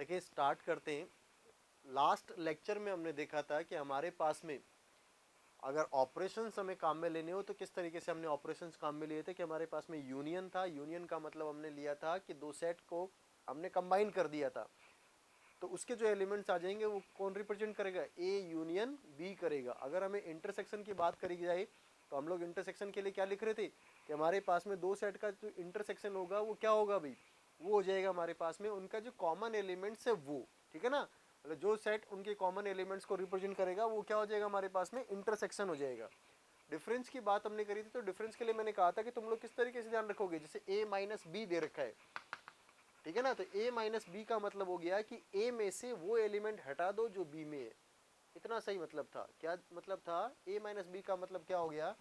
देखिए स्टार्ट करते हैं। लास्ट लेक्चर में हमने देखा था कि हमारे पास में अगर ऑपरेशंस हमें काम में लेने हो तो किस तरीके से हमने ऑपरेशंस काम में लिए थे कि हमारे पास में यूनियन था। यूनियन का मतलब हमने लिया था कि दो सेट को हमने कंबाइन कर दिया था, तो उसके जो एलिमेंट्स आ जाएंगे वो कौन रिप्रेजेंट करेगा, ए यूनियन बी करेगा। अगर हमें इंटरसेक्शन की बात करी जाए तो हम लोग इंटरसेक्शन के लिए क्या लिख रहे थे कि हमारे पास में दो सेट का जो इंटरसेक्शन होगा वो क्या होगा भाई, वो हो जाएगा हमारे पास में उनका जो कॉमन एलिमेंट्स है वो, ठीक है ना। मतलब जो सेट उनके कॉमन एलिमेंट्स को रिप्रेजेंट करेगा वो क्या हो जाएगा हमारे पास में इंटरसेक्शन हो जाएगा। डिफरेंस की बात हमने करी थी, तो डिफरेंस के लिए मैंने कहा था कि तुम लोग किस तरीके से ध्यान रखोगे, जैसे a माइनस बी दे रखा है, ठीक है ना। तो a माइनस बी का मतलब हो गया कि a में से वो एलिमेंट हटा दो जो b में है। इतना सही मतलब था। क्या मतलब था, a माइनस बी का मतलब क्या हो गया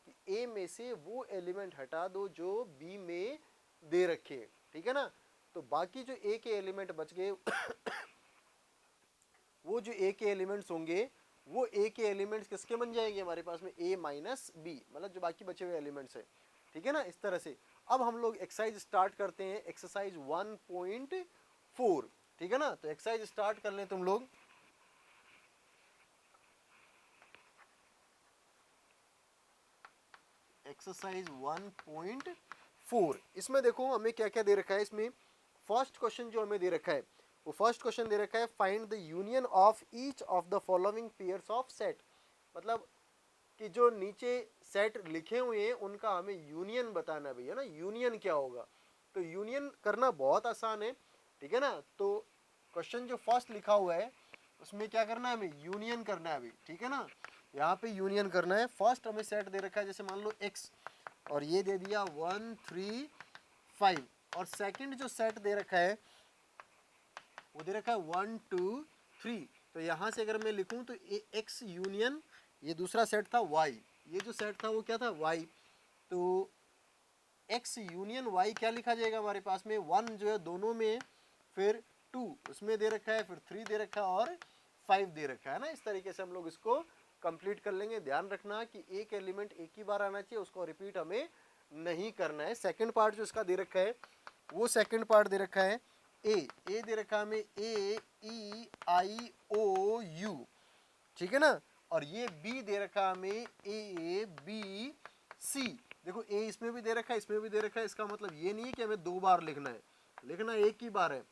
कि a में से वो एलिमेंट हटा दो जो b में दे रखे, ठीक है ना। तो बाकी जो a के एलिमेंट बच गए वो जो a के एलिमेंट्स होंगे वो a के एलिमेंट्स किसके बन जाएंगे हमारे पास में, a माइनस बी, मतलब जो बाकी बचे हुए एलिमेंट्स है, ठीक है ना। इस तरह से अब हम लोग एक्सरसाइज स्टार्ट करते हैं, एक्सरसाइज 1.4, ठीक है ना। तो एक्सरसाइज स्टार्ट कर लें तुम लोग। एक्सरसाइज 1.4, इसमें देखो हमें क्या क्या दे रखा है। इसमें फर्स्ट क्वेश्चन जो हमें दे रखा है वो फर्स्ट क्वेश्चन दे रखा है, find the union of each of the following pairs of set. मतलब कि जो नीचे सेट लिखे हुए हैं उनका हमें यूनियन बताना भैया ना, यूनियन क्या होगा। तो यूनियन करना बहुत आसान है, ठीक है ना। तो क्वेश्चन जो फर्स्ट लिखा हुआ है उसमें क्या करना है, हमें यूनियन करना है अभी, ठीक है ना। यहाँ पे यूनियन करना है। फर्स्ट हमें सेट दे रखा है, जैसे मान लो x, और ये दे दिया 1 3 5, और सेकंड जो सेट दे रखा है वो दे रखा है 1 2 3। तो यहाँ से अगर मैं लिखूं तो x यूनियन, ये दूसरा सेट था y, ये जो सेट था वो क्या था y। तो x यूनियन y क्या लिखा जाएगा हमारे पास में, 1 जो है दोनों में, फिर 2 उसमें दे रखा है, फिर 3 दे रखा है, और 5 दे रखा है ना। इस तरीके से हम लोग इसको कंप्लीट कर लेंगे। ध्यान रखना कि एक एलिमेंट एक ही बार आना चाहिए, उसको रिपीट हमें नहीं करना है। सेकंड पार्ट जो इसका दे रखा है वो सेकंड पार्ट दे रखा है ए दे रखा है हमें ए ई आई ओ यू, ठीक है ना। और ये बी दे रखा है हमें ए बी सी। देखो ए इसमें भी दे रखा है, इसमें भी दे रखा है, इसका मतलब ये नहीं है कि हमें दो बार लिखना है, लिखना एक ही बार है।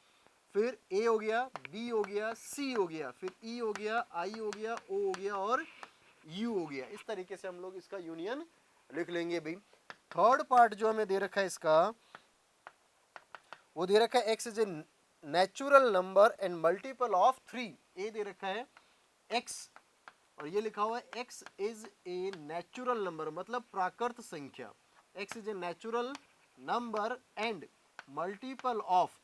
फिर ए हो गया, बी हो गया, सी हो गया, फिर ई हो गया, आई हो गया, ओ हो गया, और यू हो गया। इस तरीके से हम लोग इसका यूनियन लिख लेंगे भाई। थर्ड पार्ट जो हमें दे रखा है इसका, वो दे रखा है x is a natural number and multiple of 3। ए दे रखा है एक्स, और ये लिखा हुआ है x is a natural number, मतलब प्राकृत संख्या। x is a natural number and multiple of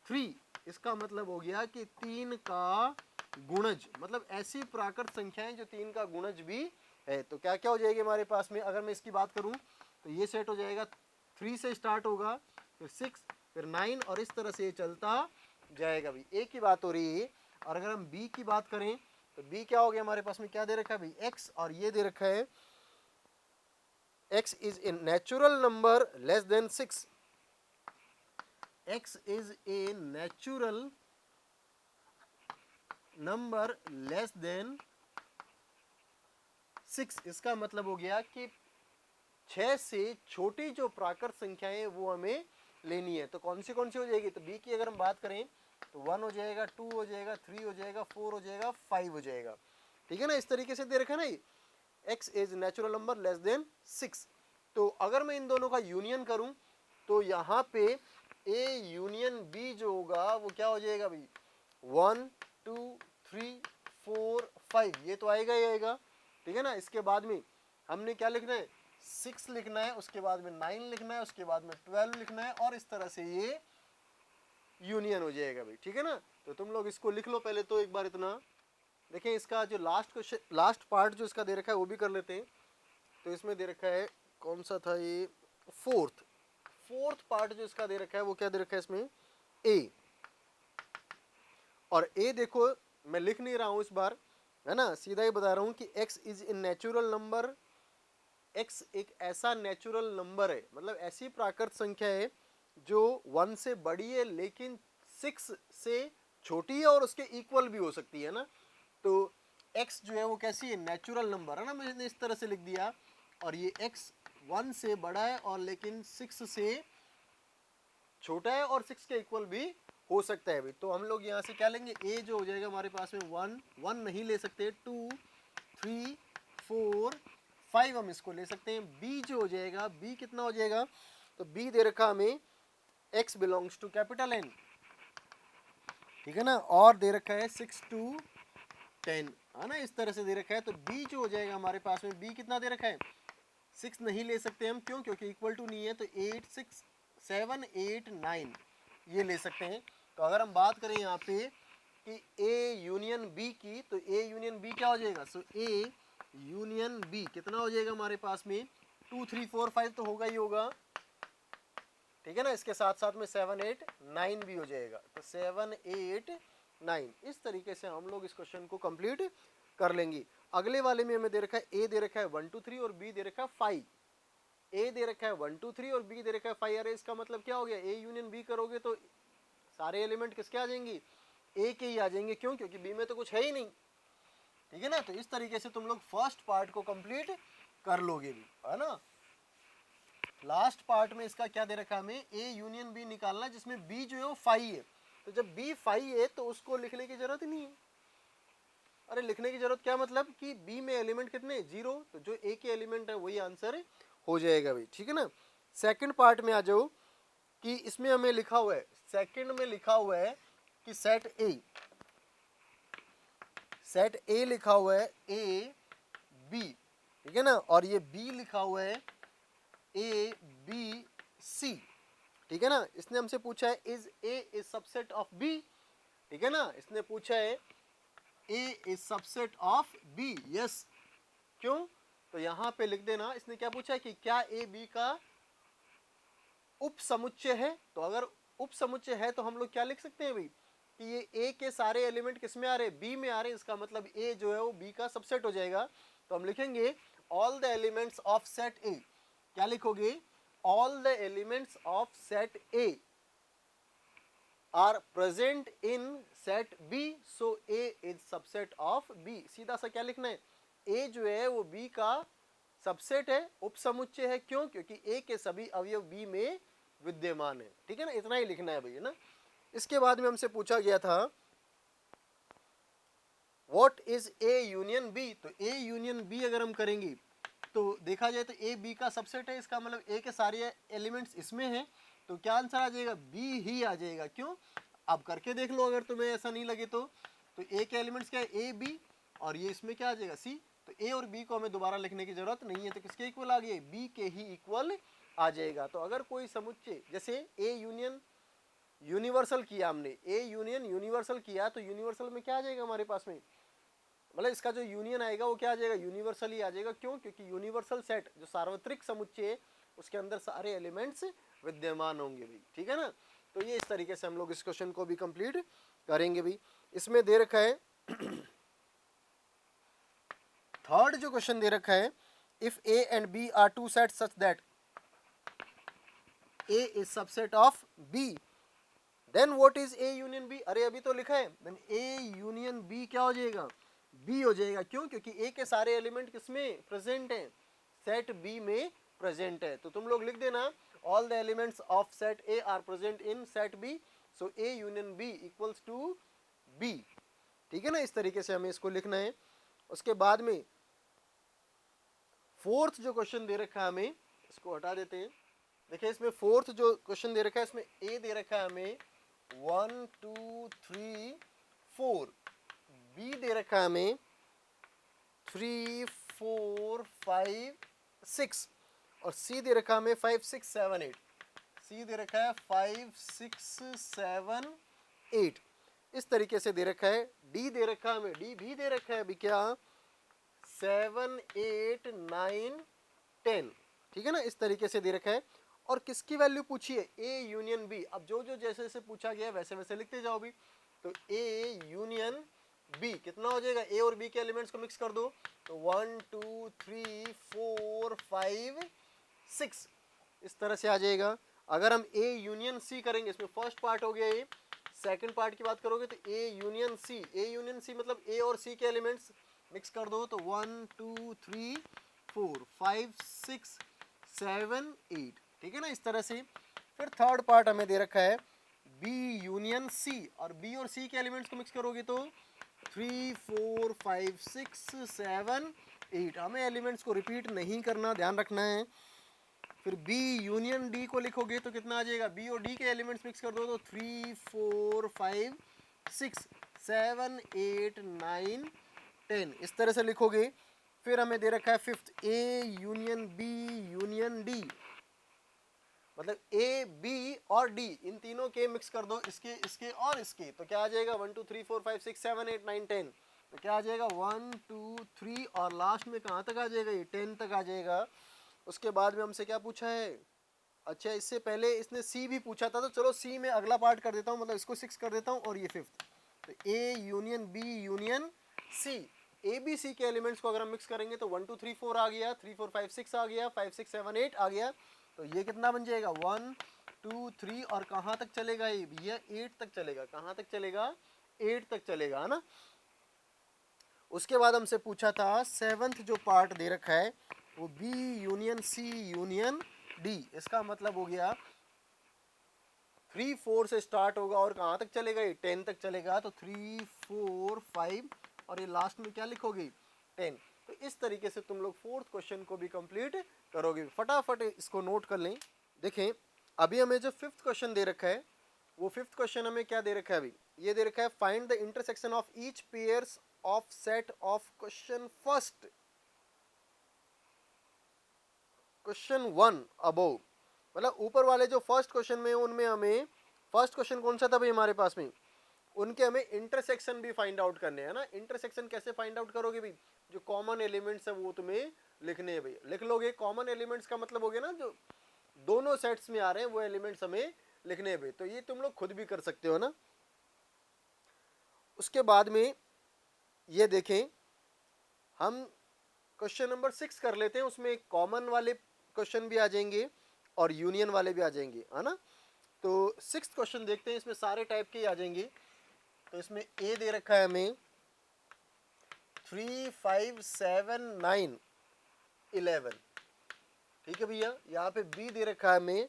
3। इसका मतलब हो गया कि 3 का गुणज, मतलब ऐसी प्राकृत संख्याएं जो 3 का गुणज भी है। तो क्या क्या हो जाएगी हमारे पास में, अगर मैं इसकी बात करूं तो ये सेट हो जाएगा 3 से स्टार्ट होगा, फिर 6, फिर 9, और इस तरह से ये चलता जाएगा भाई। एक ही बात हो रही है। और अगर हम b की बात करें तो b क्या हो गया हमारे पास में, क्या दे रखा है भाई x, और ये दे रखा है x is a natural number less than 6। x is a natural number less than 6। इसका मतलब हो गया कि 6 से छोटी जो प्राकृत संख्याएं वो हमें लेनी है। तो कौन सी हो जाएगी, तो b की अगर हम बात करें तो 1 हो जाएगा, 2 हो जाएगा, 3 हो जाएगा, 4 हो जाएगा, 5 हो जाएगा, ठीक है ना। इस तरीके से दे रखा है ना ये, x is natural number less than 6। तो अगर मैं इन दोनों का यूनियन करूं तो यहाँ पे a यूनियन b जो होगा वो क्या हो जाएगा भाई, 1 2 3 4 5, ये तो आएगा ही आएगा, ठीक है ना। इसके बाद में हमने क्या लिखना है, 6 लिखना है, उसके बाद में 9 लिखना है, उसके बाद में 12 लिखना है, और इस तरह से ये यूनियन हो जाएगा भाई, ठीक है ना। तो तुम लोग इसको लिख लो पहले तो एक बार इतना। देखें इसका जो लास्ट क्वेश्चन, लास्ट पार्ट जो इसका दे रखा है वो भी कर लेते हैं। तो इसमें दे रखा है कौन सा था ये, फोर्थ पार्ट जो इसका दे रखा है वो क्या दे रखा है इसमें, ए। और ए देखो मैं लिख नहीं रहा हूं इस बार, है ना, सीधा ही बता रहा हूं कि x is a natural number. x एक ऐसा नेचुरल नंबर है, मतलब ऐसी प्राकृत संख्या है जो 1 से बड़ी है लेकिन 6 से छोटी है और उसके इक्वल भी हो सकती है ना। तो x जो है वो कैसी है, नेचुरल नंबर है ना, मैंने इस तरह से लिख दिया। और ये x 1 से बड़ा है और लेकिन 6 से छोटा है और 6 के इक्वल भी हो सकता है भाई। तो हम लोग यहाँ से क्या लेंगे, a जो हो जाएगा हमारे पास में 1 नहीं ले सकते, 2 3 4 5 हम इसको ले सकते हैं। b जो हो जाएगा, b कितना हो जाएगा, तो b दे रखा हमें x belongs to capital N, ठीक है ना, और दे रखा है 6 to 10 है ना, इस तरह से दे रखा है। तो b जो हो जाएगा हमारे पास में, b कितना दे रखा है, 6 नहीं ले सकते हम, क्यों, क्योंकि इक्वल टू नहीं है। तो 8 6 7 8 9 ये ले सकते हैं। तो अगर हम बात करें यहाँ पे कि A यूनियन B की, तो A यूनियन B क्या हो जाएगा, सो A यूनियन B कितना हो जाएगा हमारे पास में, 2 3 4 5 तो होगा ही होगा, ठीक है ना। इसके साथ साथ में 7 8 9 भी हो जाएगा। तो 7 8 9 इस तरीके से हम लोग इस क्वेश्चन को कंप्लीट कर लेंगे। अगले वाले में हमें दे रखा है, ए दे रखा है 1 2 3 और बी दे रखा है 5। ए दे रखा है 1 2 3 और बी दे रखा है 5। अरे इसका मतलब क्या हो गया, ए यूनियन बी करोगे तो सारे एलिमेंट किसके आ जाएंगे, ए के ही आ जाएंगे, क्यों, क्योंकि बी में तो कुछ है ही नहीं, ठीक है ना। तो इस तरीके से तुम लोग फर्स्ट पार्ट को कंप्लीट कर लोगे भी, है ना। लास्ट पार्ट में इसका क्या दे रखा है हमें, ए यूनियन बी निकालना, जिसमें बी जो है वो 5 है। तो जब बी 5 है तो उसको लिखने की जरूरत ही नहीं है। अरे लिखने की जरूरत क्या, मतलब कि बी में एलिमेंट कितने, 0, तो जो ए के एलिमेंट है वही आंसर हो जाएगा भाई, ठीक है ना। सेकंड पार्ट में आ जाओ कि इसमें हमें लिखा हुआ है, सेकंड में लिखा हुआ है कि सेट ए लिखा हुआ है ए बी, ठीक है ना, और ये बी लिखा हुआ है ए बी सी, ठीक है ना। इसने हमसे पूछा है is A is subset of B, ठीक है ना। इसने पूछा है A is subset of B, yes, क्यों, तो यहां पे लिख देना। इसने क्या पूछा है कि क्या ए बी का उप समुच्चय है। तो अगर उप समुच्चय है तो हम लोग क्या लिख सकते हैं भाई कि ये ए के सारे एलिमेंट किस में आ रहे हैं, बी में आ रहे हैं, इसका मतलब ए जो है वो बी का सबसेट हो जाएगा। तो हम लिखेंगे all the elements of set A, क्या लिखोगे, all the elements of set A are present in set B, so A is subset of B. सीधा सा क्या लिखना है, ए जो है वो बी का सबसेट है, उपसमुच्चय है, क्यों, क्योंकि ए के सभी अवयव बी में विद्यमान है, ठीक है ना। इतना ही लिखना है भैया ना। इसके बाद में हमसे पूछा गया था what is A union B. तो ए यूनियन बी अगर हम करेंगे तो देखा जाए तो ए बी का सबसेट है, इसका मतलब ए के सारे एलिमेंट्स इसमें हैं, तो क्या आंसर आ जाएगा, बी ही आ जाएगा, क्यों, आप करके देख लो अगर तुम्हें ऐसा नहीं लगे तो ए के एलिमेंट्स क्या है, ए बी, और ये इसमें क्या आ जाएगा, सी। तो ए और बी को हमें दोबारा लिखने की जरूरत नहीं है, तो किसके इक्वल आ गए, बी के ही इक्वल आ जाएगा। तो अगर कोई समुच्चय जैसे ए यूनियन यूनिवर्सल किया हमने, ए यूनियन यूनिवर्सल किया, तो यूनिवर्सल में क्या आ जाएगा हमारे पास में, मतलब इसका जो यूनियन आएगा वो क्या आ जाएगा, यूनिवर्सल ही आ जाएगा, क्यों, क्योंकि यूनिवर्सल सेट जो सार्वत्रिक समुच्चय उसके अंदर सारे एलिमेंट्स विद्यमान होंगे भी, ठीक है ना। तो ये इस तरीके से हम लोग इस क्वेश्चन को भी कंप्लीट करेंगे भी। इसमें दे रखा है थर्ड जो क्वेश्चन दे रखा है, if A and B are two sets such that A is subset of B, then what is A union B. अरे अभी तो लिखा है, देन ए यूनियन बी क्या हो जाएगा, बी हो जाएगा, क्यों, क्योंकि ए के सारे एलिमेंट किसमें प्रेजेंट हैं, सेट बी में प्रेजेंट है। तो तुम लोग लिख देना all the elements of set A are present in set B, so A union B equals to B, ठीक है ना। इस तरीके से हमें इसको लिखना है। उसके बाद में फोर्थ जो क्वेश्चन दे रखा है हमें, इसको हटा देते हैं। देखिए इसमें फोर्थ जो क्वेश्चन दे रखा है, इसमें ए दे रखा है हमें 1 2 3 4, बी दे रखा है हमें 3 4 5 6, और सी दे रखा है हमें 5 6 7 8, सी दे रखा है 5 6 7 8, इस तरीके से दे रखा है। डी दे रखा है हमें, डी भी दे रखा है अभी क्या, 7 8 9 10, ठीक है ना, इस तरीके से दे रखा है। और किसकी वैल्यू पूछी है, ए यूनियन बी। अब जो जो जैसे जैसे पूछा गया वैसे वैसे लिखते जाओ भी। तो ए यूनियन बी कितना हो जाएगा, ए और बी के एलिमेंट्स को मिक्स कर दो, तो 1 2 3 4 5 6 इस तरह से आ जाएगा। अगर हम ए यूनियन सी करेंगे, इसमें फर्स्ट पार्ट हो गया ये, सेकंड पार्ट की बात करोगे तो A union C, A union C मतलब ए और सी के एलिमेंट्स मिक्स कर दो तो 1 2 3 4 5 6 7 8, ठीक है ना, इस तरह से। फिर थर्ड पार्ट हमें दे रखा है बी यूनियन सी, और बी और सी के एलिमेंट्स को मिक्स करोगे तो 3 4 5 6 7 8, हमें एलिमेंट्स को रिपीट नहीं करना, ध्यान रखना है। फिर बी यूनियन डी को लिखोगे तो कितना आ जाएगा, बी और डी के एलिमेंट्स मिक्स कर दो तो 3 4 5 6 7 8 9 10, इस तरह से लिखोगे। फिर हमें दे रखा है fifth A union B union D, मतलब ए बी और डी इन तीनों के मिक्स कर दो, इसके इसके और इसके, तो क्या आ जाएगा 1 2 3 4 5 6 7 8 9 10, तो क्या आ जाएगा 1 2 3 और लास्ट में कहाँ तक आ जाएगा, ये 10 तक आ जाएगा। उसके बाद में हमसे क्या पूछा है, अच्छा इससे पहले इसने सी भी पूछा था, तो चलो सी में अगला पार्ट कर देता हूँ, मतलब इसको 6 कर देता हूँ और ये फिफ्थ, तो A union B union C, A B C के एलिमेंट्स को अगर हम मिक्स करेंगे तो 1 2 3 4 आ गया, 3 4 5 6 आ गया, 5 6 7 8 आ गया, तो ये कितना बन जाएगा 1 2 3 और कहाँ तक चलेगा ये भैया, 8 तक चलेगा, कहाँ तक चलेगा 8 तक चलेगा, है ना। उसके बाद हमसे पूछा था सेवंथ जो पार्ट दे रखा है वो B union C union D, इसका मतलब हो गया 3 4 से स्टार्ट होगा और कहाँ तक चलेगा ये 10 तक चलेगा, तो 3 4 5 और ये लास्ट में क्या लिखोगे 10। तो इस तरीके से तुम लोग फोर्थ क्वेश्चन को भी कंप्लीट करोगे। फटाफट इसको नोट कर लें। देखें अभी हमें जो फिफ्थ क्वेश्चन दे रखा है वो फिफ्थ क्वेश्चन हमें क्या दे रखा है, अभी ये दे रखा है find the intersection of each pairs of set of question first question 1 above, मतलब ऊपर वाले जो फर्स्ट क्वेश्चन में उनमें हमें फर्स्ट क्वेश्चन कौन सा था भाई हमारे पास में, उनके हमें इंटरसेक्शन भी फाइंड आउट करने हैं ना। इंटरसेक्शन कैसे फाइंड आउट करोगे भाई, जो कॉमन एलिमेंट्स है वो तुम्हें लिखने हैं भाई, लिख लोगे। कॉमन एलिमेंट्स का मतलब हो गया ना जो दोनों सेट्स में आ रहे हैं वो एलिमेंट्स हमें लिखने हैं भाई, तो ये तुम लोग खुद भी कर सकते हो ना। उसके बाद में ये देखें हम क्वेश्चन नंबर 6 कर लेते हैं, उसमें कॉमन वाले क्वेश्चन भी आ जाएंगे और यूनियन वाले भी आ जाएंगे, है ना। तो 6th क्वेश्चन देखते हैं, इसमें सारे टाइप के ही आ जाएंगे। तो इसमें ए दे रखा है हमें 3 5 7 9 11, ठीक है भैया। यहाँ पे बी दे रखा है हमें,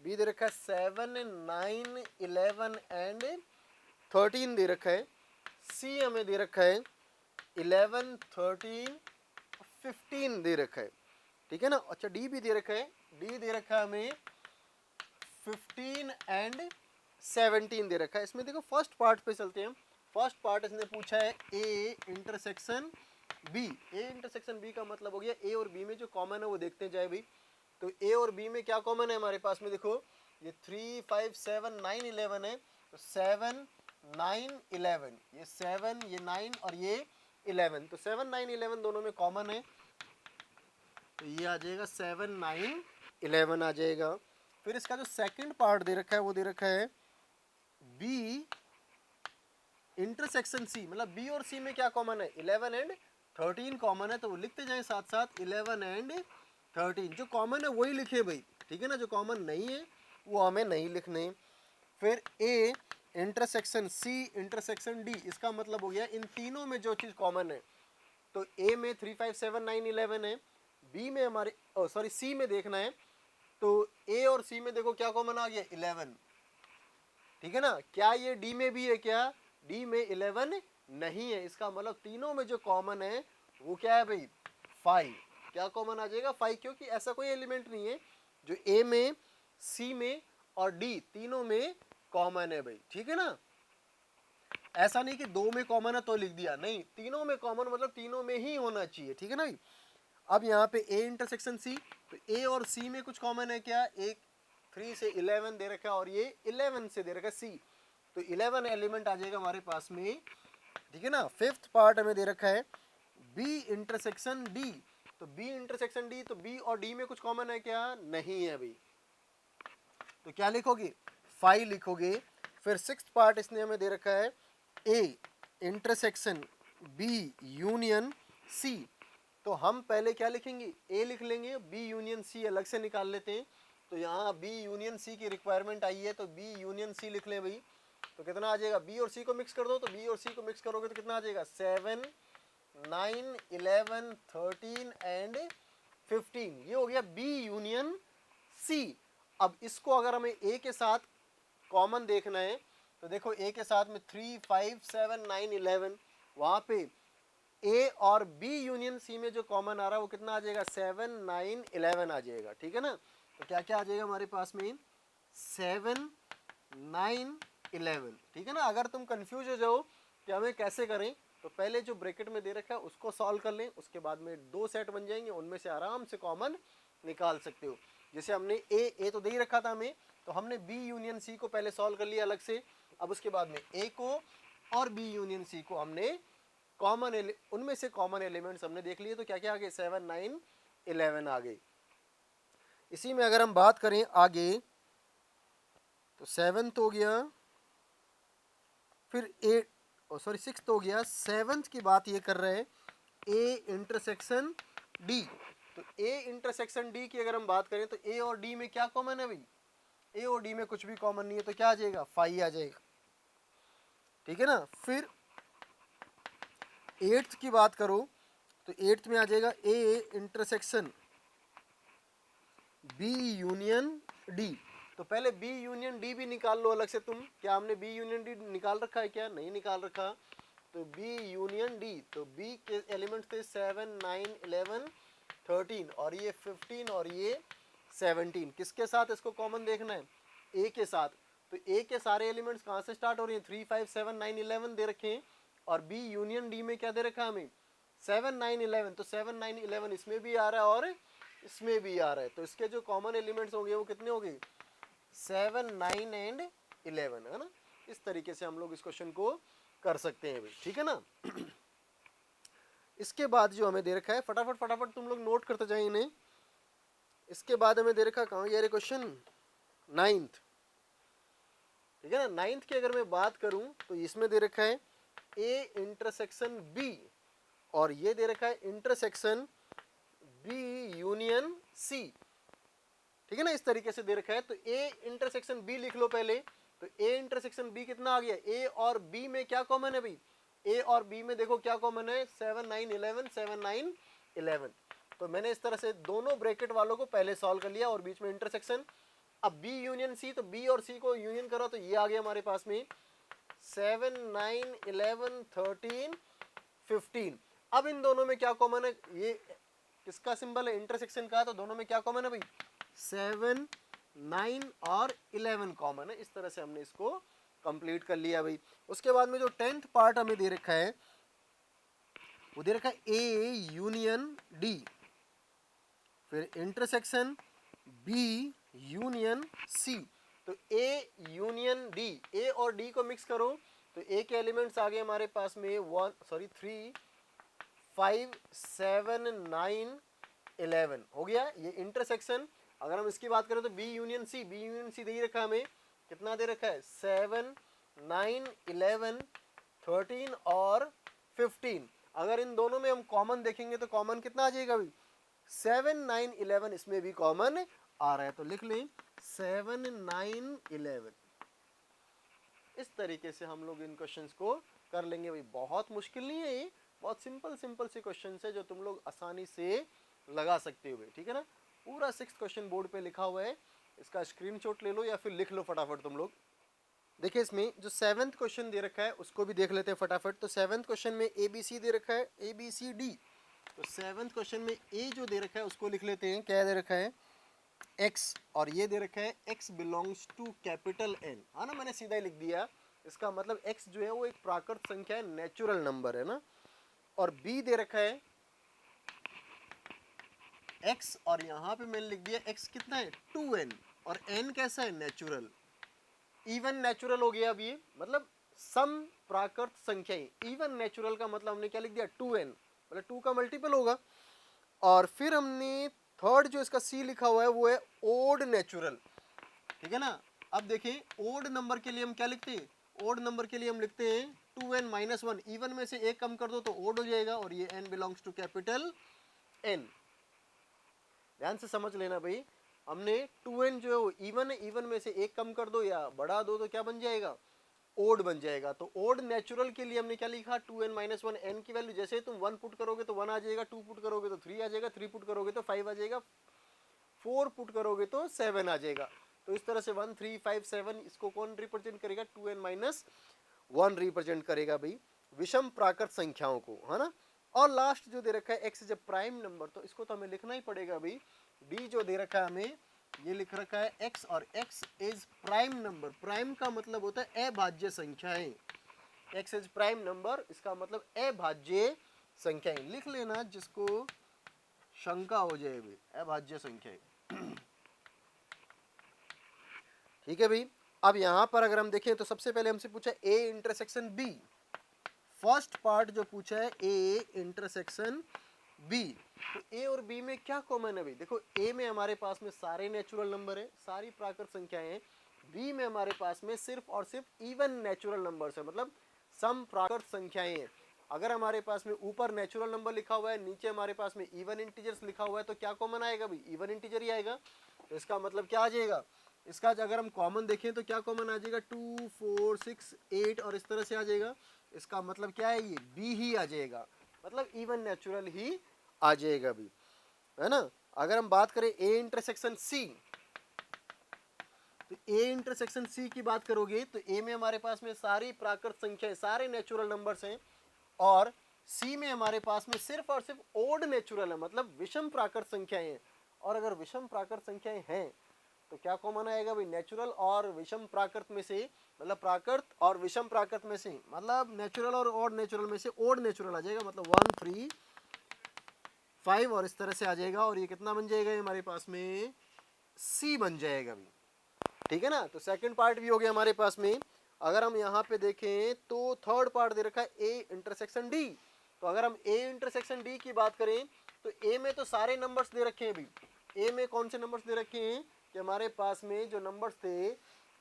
बी दे रखा है 7 9 11 एंड 13 दे रखा है। सी हमें दे रखा है 11 13 15 दे रखा है, ठीक है ना। अच्छा डी भी दे रखा है, डी दे रखा है हमें 15 एंड 17 दे रखा है। इसमें देखो फर्स्ट पार्ट पे चलते हैं। फर्स्ट पार्ट इसने पूछा है A intersection B, A intersection B का मतलब हो गया ए और बी में जो कॉमन है वो देखते जाए भाई। तो ए और बी में क्या कॉमन है हमारे पास में, देखो ये 3 5 7 9 11 है, तो 7 9 11, ये 7 ये 9 और ये 11, तो 7 9 11 दोनों में कॉमन है, तो ये आ जाएगा 7 9 11 आ जाएगा। फिर इसका जो सेकंड पार्ट दे रखा है वो दे रखा है बी इंटरसेक्शन सी, मतलब बी और सी में क्या कॉमन है 11 एंड 13 कॉमन है, तो वो लिखते जाएं साथ साथ 11 एंड 13, जो कॉमन है वही लिखे भाई, ठीक है ना। जो कॉमन नहीं है वो हमें नहीं लिखने। फिर A intersection C intersection D, इसका मतलब हो गया इन तीनों में जो चीज़ कॉमन है, तो ए में 3 5 7 9 11 है, बी में हमारे सॉरी सी में देखना है, तो ए और सी में देखो क्या कॉमन आ गया 11, ठीक है ना। क्या ये डी में भी है, क्या डी में 11 नहीं है, इसका मतलब तीनों में जो कॉमन है वो क्या है भाई 5, क्या कॉमन आ जाएगा 5, क्योंकि ऐसा कोई एलिमेंट नहीं है जो ए में सी में और डी तीनों में कॉमन है भाई, ठीक है ना। ऐसा नहीं कि दो में कॉमन है तो लिख दिया, नहीं, तीनों में कॉमन मतलब तीनों में ही होना चाहिए, ठीक है ना भाई। अब यहाँ पे ए इंटरसेक्शन सी, तो ए और सी में कुछ कॉमन है क्या, एक 3 से 11 दे रखा है और ये 11 से दे रखा है सी, तो 11 एलिमेंट आ जाएगा हमारे पास में, ठीक है ना। फिफ्थ पार्ट हमें दे रखा है बी इंटरसेक्शन डी, तो बी इंटरसेक्शन डी, तो बी और डी में कुछ कॉमन है क्या, नहीं है भाई, तो क्या लिखोगे 5 लिखोगे। फिर सिक्स्थ पार्ट इसने हमें दे रखा है A intersection B union C, तो हम पहले क्या लिखेंगे ए लिख लेंगे, बी यूनियन सी अलग से निकाल लेते हैं, तो यहाँ बी यूनियन सी की रिक्वायरमेंट आई है, तो बी यूनियन सी लिख लें भाई। तो कितना आ जाएगा, बी और सी को मिक्स कर दो, तो बी और सी को मिक्स करोगे तो कितना आ जाएगा, 7 9 11 13 एंड 15, ये हो गया बी यूनियन सी। अब इसको अगर हमें ए के साथ कॉमन देखना है तो देखो ए के साथ में 3 5 7 9 11, वहां पे ए और बी यूनियन सी में जो कॉमन आ रहा है वो कितना आ जाएगा, 7 9 11 आ जाएगा, ठीक है ना। तो क्या क्या आ जाएगा हमारे पास में, 7 9 11, ठीक है ना। अगर तुम कंफ्यूज हो जाओ कि हमें कैसे करें, तो पहले जो ब्रैकेट में दे रखा है उसको सॉल्व कर लें, उसके बाद में दो सेट बन जाएंगे, उनमें से आराम से कॉमन निकाल सकते हो। जैसे हमने ए तो दे ही रखा था हमें, तो हमने बी यूनियन सी को पहले सॉल्व कर लिया अलग से। अब उसके बाद में ए को और बी यूनियन सी को हमने कॉमन, उनमें से कॉमन एलिमेंट्स हमने देख लिए, तो क्या क्या आ गए, 7 9 11 आ गए। इसी में अगर हम बात करें आगे, तो 7 हो गया, फिर 6 हो गया, 7th की बात ये कर रहे हैं, ए इंटरसेक्शन डी। तो ए इंटरसेक्शन डी की अगर हम बात करें तो ए और डी में क्या कॉमन है भाई, ए और डी में कुछ भी कॉमन नहीं है, तो क्या आ जाएगा, 5 आ जाएगा, ठीक है ना। फिर 8th की बात करो तो 8th में आ जाएगा A intersection B union D. तो पहले बी यूनियन डी भी निकाल लो अलग से तुम, क्या हमने बी यूनियन डी निकाल रखा है, क्या नहीं निकाल रखा। तो बी यूनियन डी, तो बी के एलिमेंट्स थे 7 9 11 13 और ये 15 और ये 17, किसके साथ इसको कॉमन देखना है, ए के साथ। तो ए के सारे एलिमेंट्स कहाँ से स्टार्ट हो रहे हैं, 3 5 7 9 11 दे रखे हैं, और बी यूनियन डी में क्या दे रखा है हमें, 7 9 11। तो 7 9 11 इसमें भी आ रहा है और इसमें भी आ रहा है, तो इसके जो कॉमन एलिमेंट्स होंगे वो कितने होंगे, 7 9 एंड 11, है ना। इस तरीके से हम लोग इस क्वेश्चन को कर सकते हैं भाई, ठीक है ना। इसके बाद जो हमें दे रखा है, फटाफट फटाफट तुम लोग नोट करते जाए इन्हें। इसके बाद हमें दे रखा, कहाँ गया रे क्वेश्चन, 9th, ठीक है ना। 9th की अगर मैं बात करूं तो इसमें दे रखा है ए इंटरसेक्शन बी, और ये दे रखा है इंटरसेक्शन बी यूनियन सी, ठीक है ना। इस तरीके से दे रखा है, तो ए इंटरसेक्शन बी लिख लो पहले। तो ए इंटरसेक्शन बी कितना आ गया, ए और बी में क्या कॉमन है भाई, ए और बी में देखो क्या कॉमन है, 7 9 11 7 9 11। तो मैंने इस तरह से दोनों ब्रैकेट वालों को पहले सॉल्व कर लिया और बीच में इंटरसेक्शन। अब बी यूनियन सी, तो बी और सी को यूनियन करो तो ये आ गया हमारे पास में 7 9 11 13 15। अब इन दोनों में क्या कॉमन है, ये किसका सिंबल है, इंटरसेक्शन का, तो दोनों में क्या कॉमन है भाई, 7 9 और 11 कॉमन है। इस तरह से हमने इसको कंप्लीट कर लिया भाई। उसके बाद में जो 10th पार्ट हमें दे रखा है, वो दे रखा है ए यूनियन डी, फिर इंटरसेक्शन बी यूनियन सी। तो ए यूनियन डी, ए और डी को मिक्स करो, तो ए के एलिमेंट्स आ गए हमारे पास में 3 5 7 9 11 हो गया, ये इंटरसेक्शन। अगर हम इसकी बात करें तो B union C, B union C दे ही रखा हमें, कितना दे रखा है, 7 9 11 13 और 15। अगर इन दोनों में हम कॉमन देखेंगे तो कॉमन कितना आ जाएगा भाई, 7 9 11 इसमें भी कॉमन आ रहा है, तो लिख लें 7 9 11। इस तरीके से हम लोग इन क्वेश्चंस को कर लेंगे भाई। बहुत मुश्किल नहीं है ये, बहुत सिंपल सिंपल से क्वेश्चन है जो तुम लोग आसानी से लगा सकते हो भाई, ठीक है ना। पूरा 6th क्वेश्चन बोर्ड पे लिखा हुआ है, इसका स्क्रीनशॉट ले लो या फिर लिख लो फटाफट तुम लोग। देखिए इसमें जो 7th क्वेश्चन दे रखा है उसको भी देख लेते हैं फटाफट। तो 7th क्वेश्चन में ए बी सी दे रखा है, ए बी सी डी। तो 7th क्वेश्चन में ए जो दे रखा है उसको लिख लेते हैं, क्या दे रखा है, x, और ये दे रखा है x belongs to capital N, हाँ ना, मैंने सीधा ही लिख दिया। इसका मतलब x जो है वो एक प्राकृत संख्या है, नेचुरल नंबर है ना। और b दे रखा है x, और यहाँ पे मैंने लिख दिया x कितना है, 2n, और n कैसा है, नेचुरल, इवन नेचुरल हो गया। अब ये मतलब सम प्राकृत संख्या, इवन नेचुरल का मतलब हमने क्या लिख दिया, 2n, मतलब 2 का मल्टीपल होगा। और फिर हमने थर्ड जो इसका सी लिखा हुआ है वो है ओड नेचुरल, ठीक है ना। अब देखें ओड नंबर के लिए हम क्या लिखते हैं, ओड नंबर के लिए हम लिखते हैं 2n - 1, इवन में से एक कम कर दो तो ओड हो जाएगा, और ये n belongs to capital N। ध्यान से समझ लेना भाई, हमने 2n जो है वो इवन है, इवन में से एक कम कर दो या बढ़ा दो तो क्या बन जाएगा, ओड बन जाएगा। तो ओड नेचुरल के लिए हमने क्या लिखा, 2n - 1, n की वैल्यू जैसे तुम 1 पुट करोगे तो 1 आ जाएगा, 2 पुट करोगे तो 3 आ जाएगा, 3 पुट करोगे तो 5 आ जाएगा, 4 पुट करोगे तो 7 आ जाएगा। तो इस तरह से 1 3 5 7 इसको कौन रिप्रेजेंट करेगा, 2n - 1 रिप्रेजेंट करेगा भाई विषम प्राकृत संख्याओं को, है ना। और लास्ट जो दे रखा है x is a prime number, तो इसको तो हमें लिखना ही पड़ेगा भाई, d जो दे रखा है हमें ये लिख रखा है x, और x is prime number. Prime का मतलब होता है अभाज्य संख्याएं, x इज प्राइम नंबर इसका मतलब अभाज्य संख्याएं। लिख लेना जिसको शंका हो जाए भाई, अभाज्य संख्याएं। ठीक है भाई। अब यहां पर अगर हम देखें तो सबसे पहले हमसे पूछा a intersection b, first part जो पूछा है a इंटरसेक्शन b, तो a और b में क्या कॉमन है भाई, देखो a में हमारे पास में सारे नेचुरल नंबर है, सारी प्राकृत संख्याएं हैं, b में हमारे पास में सिर्फ और सिर्फ इवन नेचुरल नंबर्स है, मतलब सम प्राकृत संख्याएं हैं। अगर हमारे पास में ऊपर नेचुरल नंबर लिखा हुआ है, नीचे हमारे पास में इवन इंटीजर्स लिखा हुआ है, तो क्या कॉमन आएगा भाई, इवन इंटीजर ही आएगा। तो इसका मतलब क्या आ जाएगा, इसका अगर हम कॉमन देखें तो क्या कॉमन आ जाएगा, 2 4 6 8 और इस तरह से आ जाएगा। इसका मतलब क्या है, ये बी ही आ जाएगा, मतलब इवन नेचुरल ही आ जाएगा भी, है ना। अगर हम बात करें ए इंटरसेक्शन सी, तो ए इंटरसेक्शन सी की बात करोगे तो ए में हमारे पास में सारी प्राकृत संख्याएं, सारे नेचुरल नंबर्स हैं, और सी में हमारे पास में सिर्फ और सिर्फ ओड नेचुरल है, मतलब विषम प्राकृत संख्याएं हैं। और अगर विषम प्राकृत संख्याएं हैं तो क्या कॉमन आएगा भाई, नेचुरल और विषम प्राकृत में से, मतलब प्राकृत और विषम प्राकृत में से, मतलब नेचुरल और ओड नेचुरल में से ओड नेचुरल आ जाएगा, मतलब 1 3 5 और इस तरह से आ जाएगा। और ये कितना बन जाएगा, हमारे पास में सी बन जाएगा भी, ठीक है ना। तो सेकंड पार्ट भी हो गया हमारे पास में। अगर हम यहाँ पे देखें तो थर्ड पार्ट दे रखा है ए इंटरसेक्शन डी, तो अगर हम ए इंटरसेक्शन डी की बात करें तो ए में तो सारे नंबर्स दे रखे हैं भी। ए में कौन से नंबर्स दे रखे हैं कि हमारे पास में जो नंबर्स थे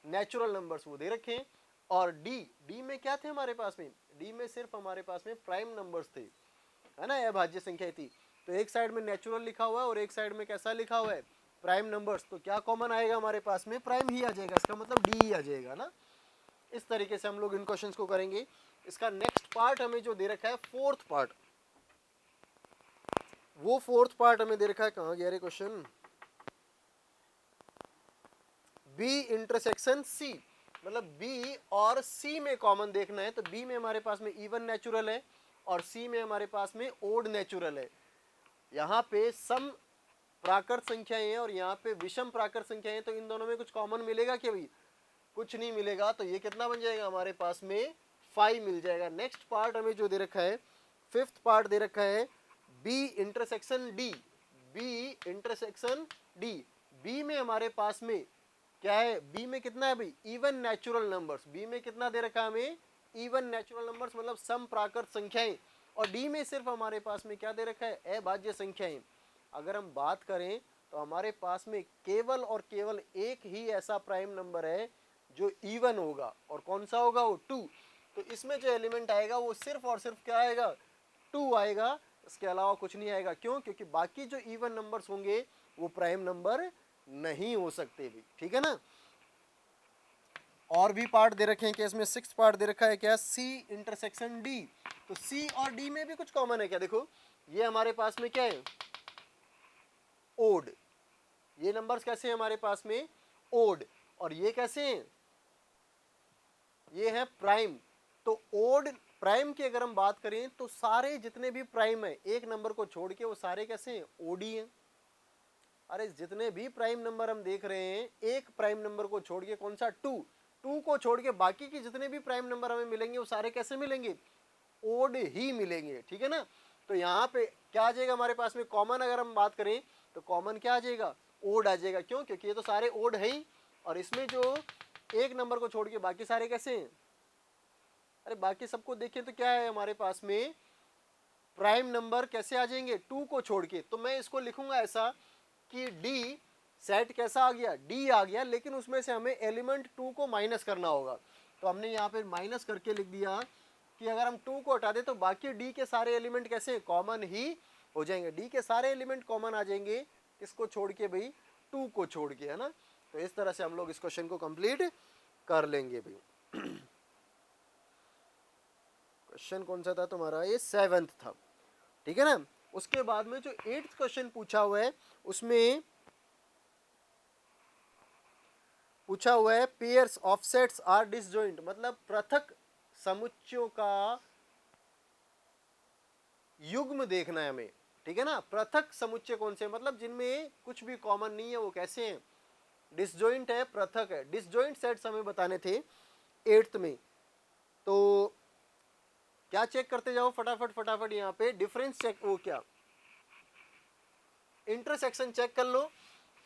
नेचुरल नंबर्स वो दे रखे हैं, और डी में क्या थे हमारे पास में, डी में सिर्फ हमारे पास में प्राइम नंबर्स थे, है ना, अभाज्य संख्या थी। तो एक साइड में नेचुरल लिखा हुआ है और एक साइड में कैसा लिखा हुआ है, प्राइम नंबर्स, तो क्या कॉमन आएगा हमारे पास में, प्राइम ही आ जाएगा, इसका मतलब डी ही आ जाएगा ना। इस तरीके से हम लोग इन क्वेश्चंस को करेंगे। इसका नेक्स्ट पार्ट हमें जो दे रखा है फोर्थ पार्ट, वो फोर्थ पार्ट हमें दे रखा है, कहां गया रे क्वेश्चन, बी इंटरसेक्शन सी, मतलब बी और सी में कॉमन देखना है। तो बी में हमारे पास में इवन नेचुरल है और सी में हमारे पास में ओड नेचुरल है। यहाँ पे सम प्राकृत संख्याएं हैं और यहाँ पे विषम प्राकृत संख्याएं हैं, तो इन दोनों में कुछ कॉमन मिलेगा क्या भाई, कुछ नहीं मिलेगा। तो ये कितना बन जाएगा हमारे पास में 5 मिल जाएगा। नेक्स्ट पार्ट हमें जो दे रखा है, फिफ्थ पार्ट दे रखा है B intersection D, B intersection D. B में हमारे पास में क्या है, बी में कितना है भाई, इवन नेचुरल नंबर्स। बी में कितना दे रखा है हमें, इवन नेचुरल नंबर्स, मतलब सम प्राकृत संख्याएं। और डी में सिर्फ हमारे पास में क्या दे रखा है, अभाज्य संख्याएं। अगर हम बात करें तो हमारे पास में केवल और केवल एक ही ऐसा प्राइम नंबर है जो इवन होगा, और कौन सा होगा, वो 2। तो इसमें जो एलिमेंट आएगा वो सिर्फ और सिर्फ क्या आएगा, 2 आएगा, इसके अलावा कुछ नहीं आएगा। क्यों, क्योंकि बाकी जो इवन नंबर्स होंगे वो प्राइम नंबर नहीं हो सकते भी, ठीक है ना। और भी पार्ट दे रखे हैं कि इसमें सिक्स्थ पार्ट दे रखा है क्या, सी इंटरसेक्शन डी। तो सी और डी में भी कुछ कॉमन है क्या, देखो ये हमारे पास में क्या है, ओड। ये नंबर्स कैसे हैं हमारे पास में, ओड। और ये कैसे हैं, ये है प्राइम। तो ओड प्राइम की अगर हम बात करें तो सारे जितने भी प्राइम है एक नंबर को छोड़ के वो सारे कैसे हैं, ओडी हैं। अरे जितने भी प्राइम नंबर हम देख रहे हैं एक प्राइम नंबर को छोड़ के, कौन सा, 2 को छोड़ के बाकी के जितने भी प्राइम नंबर हमें मिलेंगे वो सारे कैसे मिलेंगे, ओड ही मिलेंगे, ठीक है ना। तो यहाँ पे क्या आ जाएगा हमारे पास में कॉमन, अगर हम बात करें तो कॉमन क्या आ जाएगा, ओड आ जाएगा। क्यों, क्योंकि ये तो सारे ओड है ही, और इसमें जो एक नंबर को छोड़ के बाकी सारे कैसे हैं, अरे बाकी सबको देखें तो क्या है हमारे पास में प्राइम नंबर कैसे आ जाएंगे, 2 को छोड़ के। तो मैं इसको लिखूंगा ऐसा कि डी सेट कैसा आ गया, डी आ गया, लेकिन उसमें से हमें एलिमेंट 2 को माइनस करना होगा। तो हमने यहाँ पे माइनस करके लिख दिया कि अगर हम 2 को हटा दें तो बाकी डी के सारे एलिमेंट कैसे कॉमन ही हो जाएंगे। डी के सारे एलिमेंट कॉमन आ जाएंगे, किसको छोड़ के भाई, 2 को छोड़ के, है ना। तो इस तरह से हम लोग इस क्वेश्चन को कंप्लीट कर लेंगे भाई। क्वेश्चन कौन सा था तुम्हारा, ये 7th था, ठीक है ना। उसके बाद में जो 8th क्वेश्चन पूछा हुआ है उसमें पूछा हुआ है pairs of sets are disjoint, मतलब पृथक समुच्चयों का युग्म देखना है हमें, ठीक है ना। पृथक समुच्चय कौन से, मतलब जिनमें कुछ भी कॉमन नहीं है, वो कैसे हैं, डिसजॉइंट है, पृथक है। डिसजॉइंट सेट्स हमें बताने थे 8th में। तो क्या चेक करते जाओ फटाफट फटाफट, यहाँ पे डिफरेंस चेक, वो क्या इंटरसेक्शन चेक कर लो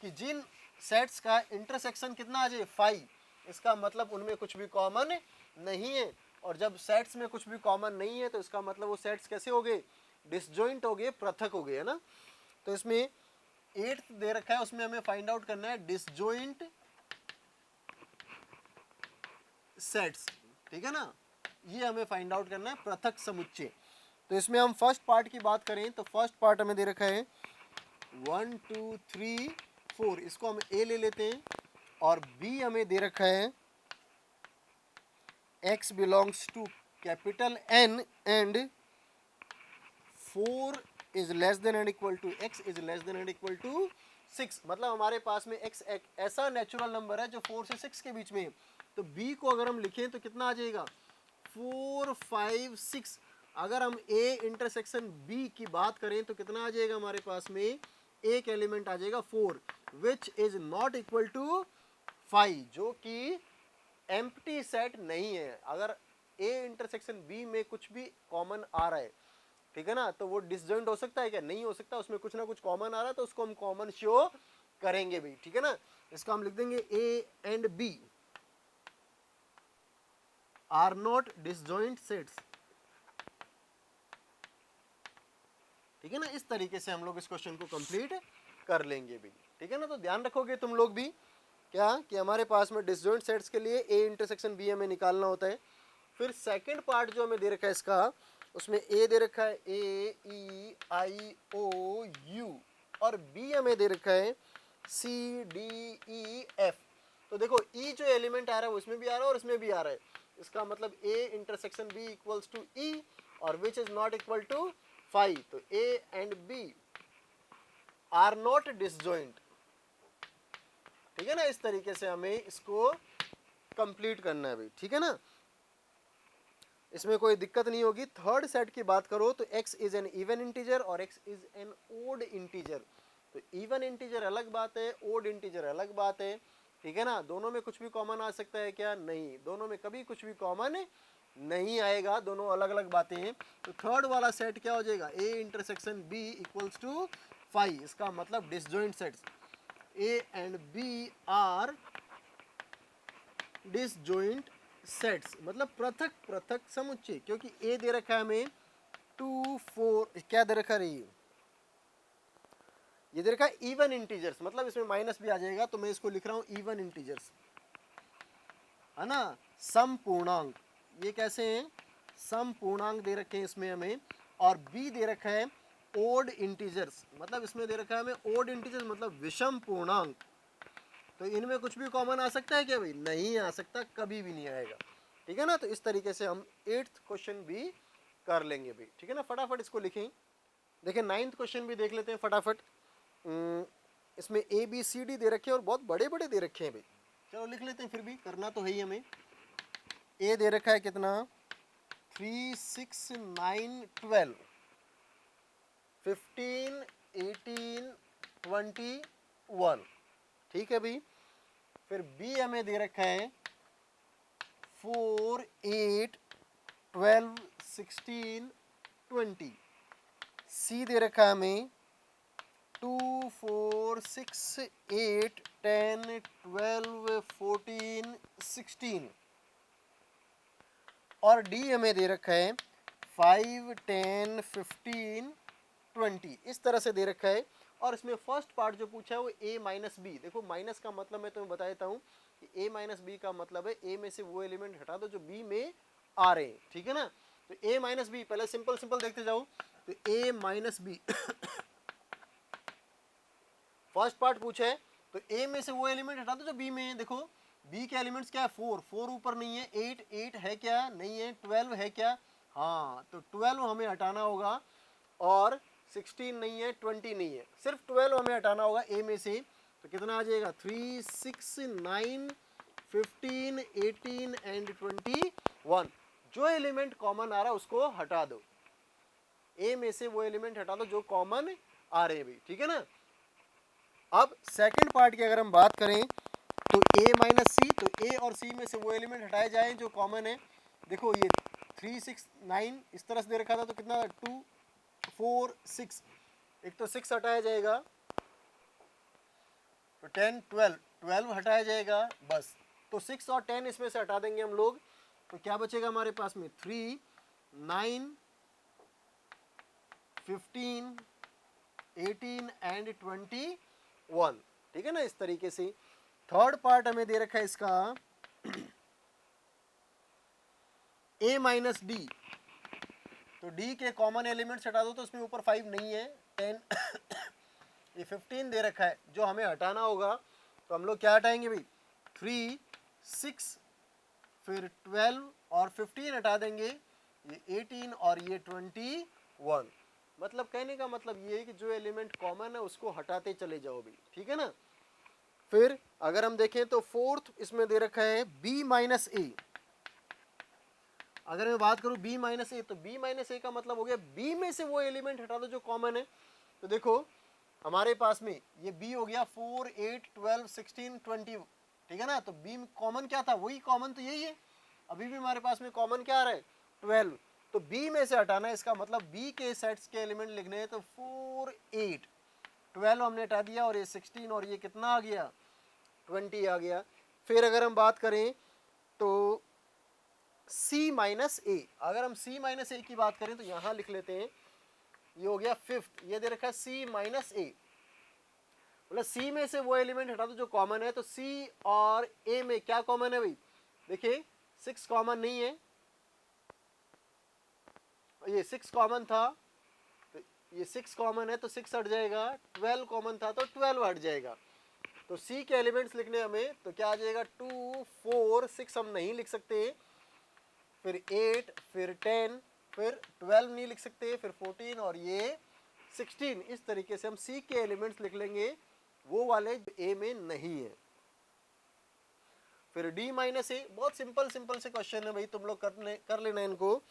कि जिन सेट्स का इंटरसेक्शन कितना आ जाए 5, इसका मतलब उनमें कुछ भी कॉमन नहीं है। और जब सेट्स में कुछ भी कॉमन नहीं है तो इसका मतलब वो सेट्स कैसे हो गए, डिसजॉइंट हो गए, पृथक हो गए, है ना। तो इसमें 8th दे रखा है, उसमें हमें फाइंड आउट करना है डिसजॉइंट सेट्स, ठीक है ना। ये हमें फाइंड आउट करना है पृथक समुच्चय। तो इसमें हम फर्स्ट पार्ट की बात करें तो फर्स्ट पार्ट हमें दे रखा है 1 2 3 4, इसको हम ए ले लेते हैं। और बी हमें दे रखा है x belongs to capital N and 4 is less than and equal to x is less than and equal to 6, मतलब हमारे पास में x एक ऐसा नेचुरल नंबर है जो 4 से 6 के बीच में है। तो b को अगर हम लिखें तो कितना आ जाएगा 4 5 6। अगर हम a इंटरसेक्शन b की बात करें तो कितना आ जाएगा हमारे पास में, एक एलिमेंट आ जाएगा 4 which is not equal to 5, जो कि एम्प्टी सेट नहीं है। अगर a इंटरसेक्शन b में कुछ भी कॉमन आ रहा है, ठीक है ना, तो वो डिसजॉइंट हो सकता है क्या, नहीं हो सकता, उसमें कुछ ना कुछ कॉमन आ रहा है तो उसको हम कॉमन शो करेंगे भी, ठीक है ना। इसको हम लिख देंगे a and b are not disjoint sets, ठीक है ना। इस तरीके से हम लोग इस क्वेश्चन को कंप्लीट कर लेंगे भी, ठीक है ना। तो ध्यान रखोगे तुम लोग भी क्या कि हमारे पास में डिसजॉइंट सेट्स के लिए a इंटरसेक्शन b हमें निकालना होता है। फिर सेकंड पार्ट जो हमें दे रखा है इसका, उसमें a दे रखा है a e i o u और b हमें दे रखा है c d e f। तो देखो e जो एलिमेंट आ रहा है उसमें भी आ रहा है और इसमें भी आ रहा है, इसका मतलब a intersection b equals to e और which is not equal to 5। तो a and b are not disjoint, ठीक है ना। इस तरीके से हमें इसको कंप्लीट करना है भाई, ठीक है ना। इसमें कोई दिक्कत नहीं होगी। थर्ड सेट की बात करो तो x is an even integer और x is an odd integer. तो इवन इंटीजर अलग बात है, ओड इंटीजर अलग बात है, ठीक है ना। दोनों में कुछ भी कॉमन आ सकता है क्या, नहीं, दोनों में कभी कुछ भी कॉमन नहीं आएगा, दोनों अलग अलग बातें हैं। तो थर्ड वाला सेट क्या हो जाएगा, a intersection b equals to 5, इसका मतलब disjoint sets a and b are disjoint sets, मतलब पृथक पृथक समुच्चय। क्योंकि a दे रखा है हमें 2 4, क्या दे रखा है, ये दे रखा है इवन इंटीजर्स, मतलब इसमें माइनस भी आ जाएगा तो मैं इसको लिख रहा हूं इवन इंटीजर्स, है ना, सम पूर्णांक। ये कैसे हैं, सम पूर्णांक दे रखे हैं इसमें हमें। और b दे रखा है ओड इंटीजर्स, मतलब इसमें दे रखा है हमें ओड इंटीजर्स मतलब विषम पूर्णांक। तो इनमें कुछ भी कॉमन आ सकता है क्या भाई, नहीं आ सकता, कभी भी नहीं आएगा, ठीक है ना। तो इस तरीके से हम 8th क्वेश्चन भी कर लेंगे भाई, ठीक है ना। फटाफट इसको लिखें। देखिए 9th क्वेश्चन भी देख लेते हैं फटाफट। इसमें ए बी सी डी दे रखे हैं और बहुत बड़े बड़े दे रखे हैं भाई, चलो लिख लेते हैं, फिर भी करना तो है ही हमें। ए दे रखा है कितना 3 6 9 12 15 18 21, ठीक है भाई। फिर बी हमें दे रखा है 4 8 12 16 20। सी दे रखा है हमें 2 4 6 8 10 12 14 16। और डी हमें दे रखा है 5 10 15 20, इस तरह से दे रखा है। और इसमें फर्स्ट पार्ट जो पूछा है वो a माइनस बी। देखो माइनस का मतलब मैं तुम्हें बता देता हूँ कि a माइनस बी का मतलब है a में से वो एलिमेंट हटा दो जो b में आ रहे हैं, ठीक है ना। तो a माइनस बी, पहले सिंपल सिंपल देखते जाओ। तो a minus B first part पूछा है तो ए में से वो एलिमेंट हटा दो जो बी में है। देखो बी के एलिमेंट्स क्या है, 4, 4 ऊपर नहीं है, 8, 8 है क्या, नहीं है, 12 है क्या, हाँ, तो 12 हमें हटाना होगा, और 16 नहीं है, 20 नहीं है, सिर्फ 12 हमें हटाना होगा ए में से। तो कितना आ जाएगा, 3, 6, 9, 15, 18 एंड 21। जो एलिमेंट कॉमन आ रहा है उसको हटा दो, ए में से वो एलिमेंट हटा दो जो कॉमन आ रहे हैं भाई, ठीक है ना। अब सेकंड पार्ट की अगर हम बात करें तो a माइनस सी, तो a और c में से वो एलिमेंट हटाए जाए जो कॉमन है। देखो ये 3, 6, 9 इस तरह से दे रखा था, तो कितना 2, 4, 6, एक तो 6 हटाया जाएगा, तो 10, 12, 12 हटाया जाएगा बस। तो 6 और 10 इसमें से हटा देंगे हम लोग, तो क्या बचेगा हमारे पास में 3, 9, 15, 18 एंड 21, ठीक है ना। इस तरीके से थर्ड पार्ट हमें दे रखा है इसका a माइनस डी, तो d के कॉमन एलिमेंट्स हटा दो, तो उसमें ऊपर 5 नहीं है, 10 ये 15 दे रखा है जो हमें हटाना होगा। तो हम लोग क्या हटाएंगे भाई, 3, 6, फिर 12 और 15 हटा देंगे, ये 18 और ये 21। मतलब कहने का मतलब ये है कि जो एलिमेंट कॉमन है उसको हटाते चले जाओ भाई, ठीक है ना। फिर अगर हम देखें तो फोर्थ इसमें दे रखा है b माइनस ए। अगर मैं बात करूं b माइनस ए, तो b माइनस ए का मतलब हो गया b में से वो एलिमेंट हटा दो जो कॉमन है। तो देखो हमारे पास में ये b हो गया 4, 8, 12, 16, 20, ठीक है ना। तो b कॉमन क्या था, वही कॉमन तो यही है, अभी भी हमारे पास में कॉमन क्या आ रहा है 12, तो b में से हटाना है, इसका मतलब b के सेट्स के एलिमेंट लिखने हैं। तो 4, 8, 12 हमने हटा दिया, और ये 16 और ये कितना आ गया 20 आ गया। फिर अगर हम बात करें तो c माइनस ए, अगर हम c माइनस ए की बात करें तो यहाँ लिख लेते हैं, ये हो गया फिफ्थ, ये दे रखा है c माइनस ए, मतलब c में से वो एलिमेंट हटा दो जो कॉमन है। तो c और a में क्या कॉमन है भाई, देखिए 6 कॉमन नहीं है, ये 6 कॉमन था, तो ये 6 कॉमन है तो 6 हट जाएगा, 12 कॉमन था तो 12 हट जाएगा। तो c के एलिमेंट्स लिखने हमें तो क्या आ जाएगा 2, 4, 6 हम नहीं लिख सकते, फिर 8, फिर 10, फिर 12 नहीं लिख सकते, फिर 14 और ये 16। इस तरीके से हम c के एलिमेंट्स लिख लेंगे, वो वाले a में नहीं है। फिर d माइनस ए, बहुत सिंपल सिंपल से क्वेश्चन है भाई, तुम लोग कर लेना इनको।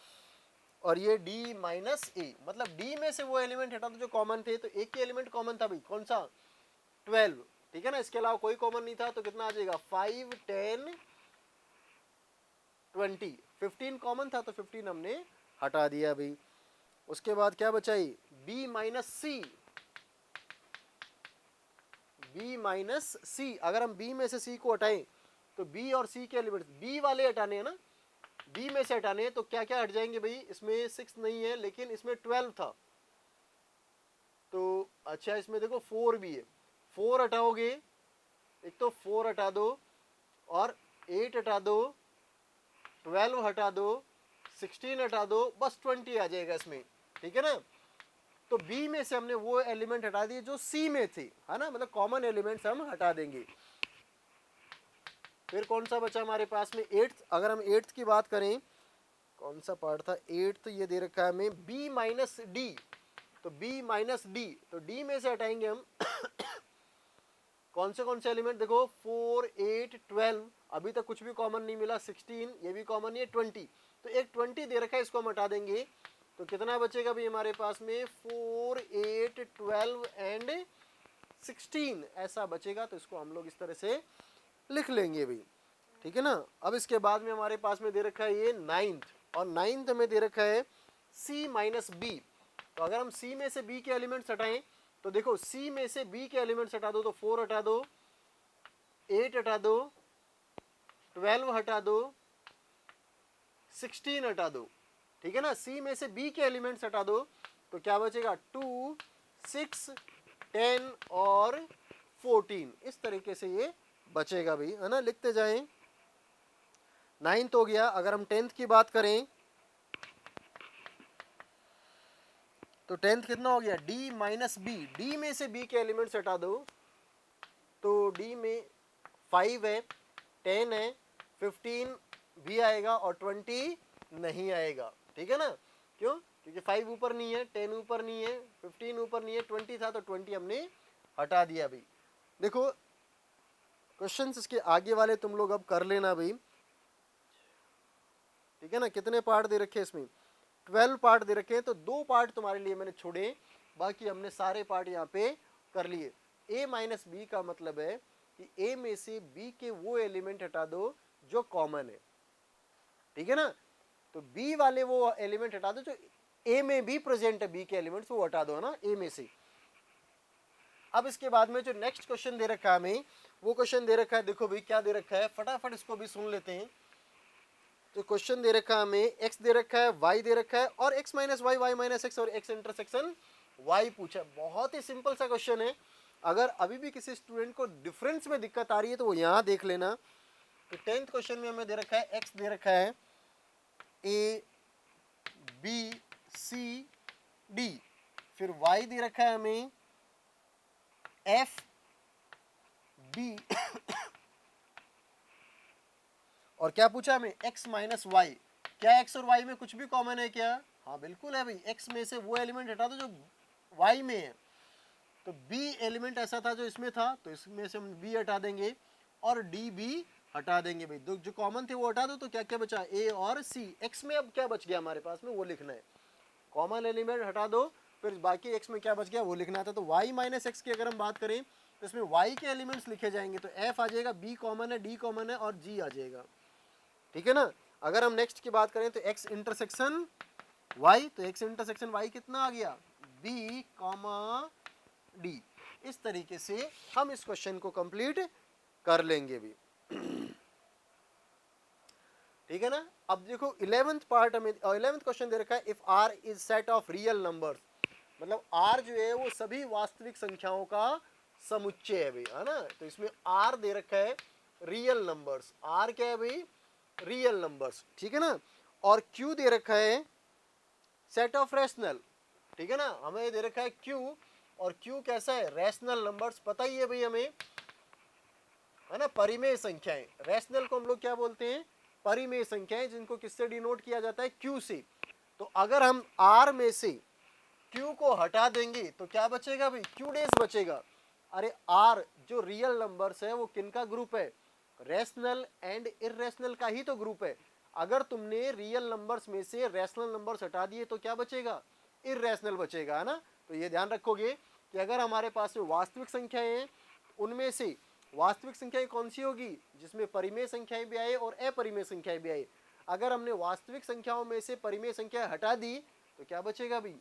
और ये d माइनस ए, मतलब d में से वो एलिमेंट हटा दो जो कॉमन थे। तो एक ही एलिमेंट कॉमन था भाई, कौन सा 12, ठीक है ना, इसके अलावा कोई कॉमन नहीं था। तो कितना आ जाएगा 5, 10, 20, 15 कॉमन था तो 15 हमने हटा दिया भाई। उसके बाद क्या बचाई b माइनस सी, b माइनस सी, अगर हम b में से c को हटाएं तो b और c के एलिमेंट्स b वाले हटाने हैं ना, b में से हटाने हैं, तो क्या क्या हट जाएंगे भाई, इसमें 6 नहीं है लेकिन इसमें 12 था, तो अच्छा इसमें देखो 4 भी है, 4 हटाओगे, एक तो 4 हटा दो, और 8 हटा दो, 12 हटा दो, 16 हटा दो, बस 20 आ जाएगा इसमें, ठीक है ना। तो b में से हमने वो एलिमेंट हटा दिए जो c में थे, है ना, मतलब कॉमन एलिमेंट्स हम हटा देंगे। फिर कौन सा बचा हमारे पास में 8th, अगर हम 8th की बात करें, कौन सा पार्ट था 8th, ये दे रखा है हमें b माइनस डी, तो b माइनस डी, तो d में से हटाएंगे हम कौन से एलिमेंट, देखो 4, 8, 12, अभी तक कुछ भी कॉमन नहीं मिला, 16 ये भी कॉमन नहीं है, 20, तो एक 20 दे रखा है, इसको हम हटा देंगे, तो कितना बचेगा भी हमारे पास में 4, 8, 12 एंड 16 ऐसा बचेगा। तो इसको हम लोग इस तरह से लिख लेंगे भाई, ठीक है ना। अब इसके बाद में हमारे पास में दे रखा है ये 9th, और 9th में दे रखा है c माइनस बी। तो अगर हम c में से b के एलिमेंट्स हटाएं तो देखो c में से b के एलिमेंट्स हटा दो, तो 4 हटा दो, 8 हटा दो, 12 हटा दो, 16 हटा दो, ठीक है ना। c में से b के एलिमेंट्स हटा दो, तो क्या बचेगा 2, 6, 10 और 14, इस तरीके से ये बचेगा भाई, है ना, लिखते जाएं। 9th हो गया। अगर हम 10th की बात करें तो 10th कितना हो गया d माइनस बी, डी में से b के एलिमेंट्स हटा दो, तो डी में 5 है, 10 है, 15 भी आएगा और 20 नहीं आएगा, ठीक है ना। क्यों? क्योंकि 5 ऊपर नहीं है, 10 ऊपर नहीं है, 15 ऊपर नहीं है, 20 था तो 20 हमने हटा दिया भाई। देखो क्वेश्चंस इसके आगे वाले तुम लोग अब कर लेना भाई, ठीक है ना। कितने पार्ट दे रखे इसमें? 12 पार्ट दे रखे हैं, तो 2 पार्ट तुम्हारे लिए मैंने छोड़े, बाकी हमने सारे पार्ट यहाँ पे कर लिए। a माइनस बी का मतलब है कि a में से b के वो एलिमेंट हटा दो जो कॉमन है, ठीक है ना। तो b वाले वो एलिमेंट हटा दो जो a में भी प्रेजेंट है, b के एलिमेंट्स वो हटा दो, है ना, a में से। अब इसके बाद में जो नेक्स्ट क्वेश्चन दे रखा है हमें, वो क्वेश्चन दे रखा है, देखो भाई क्या दे रखा है, फटाफट इसको भी सुन लेते हैं। तो क्वेश्चन दे रखा है हमें, x दे रखा है, y दे रखा है और x minus Y, Y minus X और x इंटरसेक्शन y पूछा है। बहुत ही सिंपल सा क्वेश्चन है। अगर अभी भी किसी स्टूडेंट को डिफरेंस में दिक्कत आ रही है तो वो यहाँ देख लेना। तो 10th क्वेश्चन में हमें दे रखा है, x दे रखा है a b c d, फिर y दे रखा है हमें f b और क्या पूछा हमें, x माइनस वाई। क्या x और y में कुछ भी कॉमन है क्या? हाँ बिल्कुल है भाई, x में से वो एलिमेंट हटा दो जो y में है। तो b एलिमेंट ऐसा था जो इसमें था, तो इसमें से हम b हटा देंगे और d भी हटा देंगे भाई। जो कॉमन थे वो हटा दो, तो क्या क्या बचा, a और c। x में अब क्या बच गया हमारे पास में, वो लिखना है। कॉमन एलिमेंट हटा दो, फिर बाकी x में क्या बच गया वो लिखना था। तो y माइनस एक्स की अगर हम बात करें तो इसमें y के एलिमेंट्स लिखे जाएंगे, तो f आ जाएगा, b कॉमन है, d कॉमन है और g आ जाएगा, ठीक है ना। अगर हम नेक्स्ट की बात करें तो x इंटरसेक्शन y, तो x इंटरसेक्शन y कितना आ गया, b कॉमा d। इस तरीके से हम इस क्वेश्चन को कंप्लीट कर लेंगे भी, ठीक है ना। अब देखो 11th पार्ट हमें, 11th क्वेश्चन दे रखा है, if r is set of real numbers, मतलब r जो है वो सभी वास्तविक संख्याओं का समुच्चय है भाई, है ना। तो इसमें r दे रखा है रियल नंबर्स, r क्या है भाई, रियल नंबर्स, ठीक है ना। और q दे रखा है सेट ऑफ रैशनल, ठीक है ना। हमें दे रखा है q, और q कैसा है, रैशनल नंबर्स, पता ही है भाई हमें, है ना। परिमेय संख्याएं, रैशनल को हम लोग क्या बोलते हैं, परिमेय संख्याएं, जिनको किससे डिनोट किया जाता है, q से। तो अगर हम r में से q को हटा देंगे तो क्या बचेगा भाई, q डेज बचेगा। अरे r जो रियल नंबर्स है वो किनका ग्रुप है, रैशनल एंड इर्रेशनल का ही तो ग्रुप है। अगर तुमने रियल नंबर्स में से रैशनल नंबर्स हटा दिए तो क्या बचेगा, इर्रेशनल बचेगा, है ना। तो ये ध्यान रखोगे कि अगर हमारे पास में वास्तविक संख्याएं हैं, उनमें से वास्तविक संख्याएं कौन सी होगी, जिसमें परिमेय संख्याएं भी आए और अपरिमेय संख्याएं भी आए। अगर हमने वास्तविक संख्याओं में से परिमेय संख्या हटा दी तो क्या बचेगा भाई,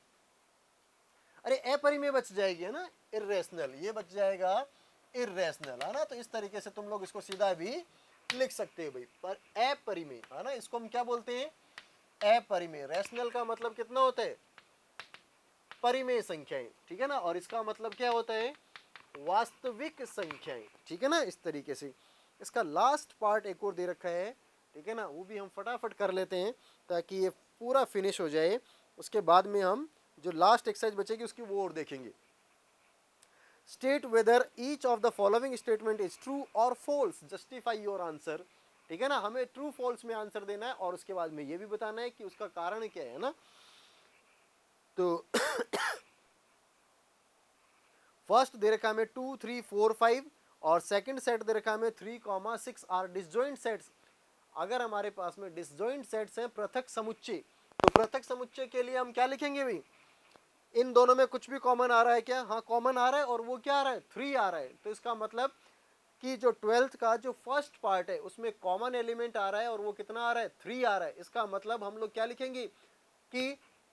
अरे अपरिमेय बच जाएगी, है ना, इर्रेशनल, ये बच जाएगा इर्रेशनल, है ना। तो इस तरीके से तुम लोग इसको सीधा भी लिख सकते हो भाई, पर अपरिमेय, है ना, इसको हम क्या बोलते हैं, अपरिमेय। रैशनल का मतलब कितना होता है, परिमेय संख्याएं, ठीक है ना, और इसका मतलब क्या होता है, वास्तविक संख्याएं, ठीक है ना। इस तरीके से इसका लास्ट पार्ट एक और दे रखा है, ठीक है ना, वो भी हम फटाफट कर लेते हैं ताकि ये पूरा फिनिश हो जाए। उसके बाद में हम जो लास्ट एक्सरसाइज बचेगी उसकी वो और देखेंगे। State whether each of the following statement is true और फॉल्स, जस्टिफाई योर आंसर, ठीक है ना। हमें ट्रू फॉल्स में आंसर देना है और उसके बाद में ये भी बताना है कि उसका कारण क्या है ना। तो फर्स्ट दे रखा हमें 2, 3, 4, 5 और सेकंड सेट दे रखा हमें 3, 6 आर डिसजॉइंट सेट्स। अगर हमारे पास में डिसजॉइंट सेट्स हैं पृथक समुच्चय, तो पृथक समुच्चय के लिए हम क्या लिखेंगे भाई, इन दोनों में कुछ भी कॉमन आ रहा है क्या, हाँ कॉमन आ रहा है, और वो क्या आ रहा है, 3 आ रहा है। तो इसका मतलब कि जो 12th का जो फर्स्ट पार्ट है उसमें कॉमन एलिमेंट आ रहा है और वो कितना आ रहा है, 3 आ रहा है। इसका मतलब हम लोग क्या लिखेंगे कि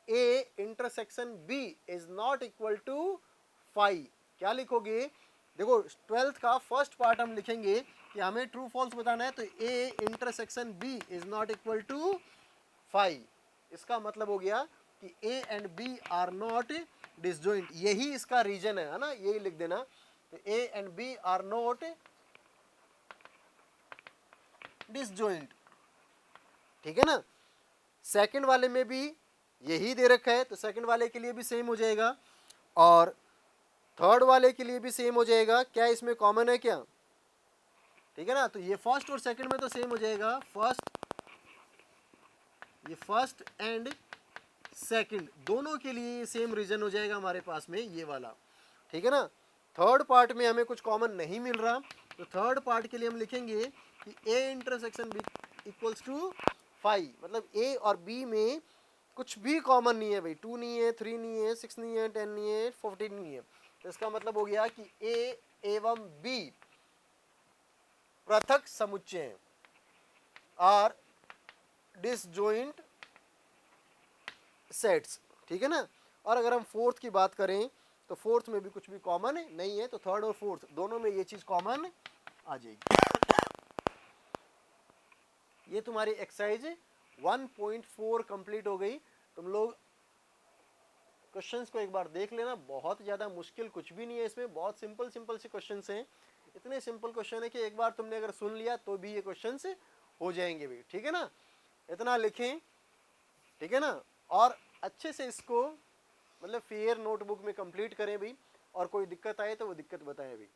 a intersection b is not equal to 5। क्या लिखोगे, देखो 12th का फर्स्ट पार्ट हम लिखेंगे कि हमें ट्रू फॉल्स बताना है, तो a intersection b is not equal to 5। इसका मतलब हो गया कि a and b are not disjoint, यही इसका रीजन है ना, यही लिख देना। तो a and b are not disjoint, ठीक है ना। सेकंड वाले में भी यही दे रखा है, तो सेकंड वाले के लिए भी सेम हो जाएगा। और थर्ड वाले के लिए भी सेम हो जाएगा, क्या इसमें कॉमन है क्या, ठीक है ना। तो ये फर्स्ट और सेकंड में तो सेम हो जाएगा, ये फर्स्ट एंड सेकंड दोनों के लिए सेम रीजन हो जाएगा हमारे पास में ये वाला, ठीक है ना। थर्ड पार्ट में हमें कुछ कॉमन नहीं मिल रहा, तो थर्ड पार्ट के लिए हम लिखेंगे कि A intersection B equals to 5, मतलब ए और बी में कुछ भी कॉमन नहीं है भाई, 2 नहीं है, 3 नहीं है, 6 नहीं है, 10 नहीं है, 14 नहीं है। तो इसका मतलब हो गया कि ए एवं बी पृथक समुच्चय हैं, आर डिसजॉइंट सेट्स, ठीक है ना। और अगर हम फोर्थ की बात करें तो फोर्थ में भी कुछ भी कॉमन नहीं है, तो थर्ड और फोर्थ दोनों में ये चीज कॉमन आ जाएगी। ये तुम्हारी एक्सरसाइज 1.4 कंप्लीट हो गई। तुम लोग क्वेश्चंस को एक बार देख लेना, बहुत ज़्यादा मुश्किल कुछ भी नहीं है इसमें, बहुत सिंपल सिंपल से क्वेश्चंस हैं। इतने सिंपल क्वेश्चन है कि एक बार तुमने अगर सुन लिया तो भी ये क्वेश्चंस हो जाएंगे भी, ठीक है ना। इतना लिखें, ठीक है ना, और अच्छे से इसको मतलब फेयर नोटबुक में कंप्लीट करें भी, और कोई दिक्कत आए तो वो दिक्कत बताएं भी।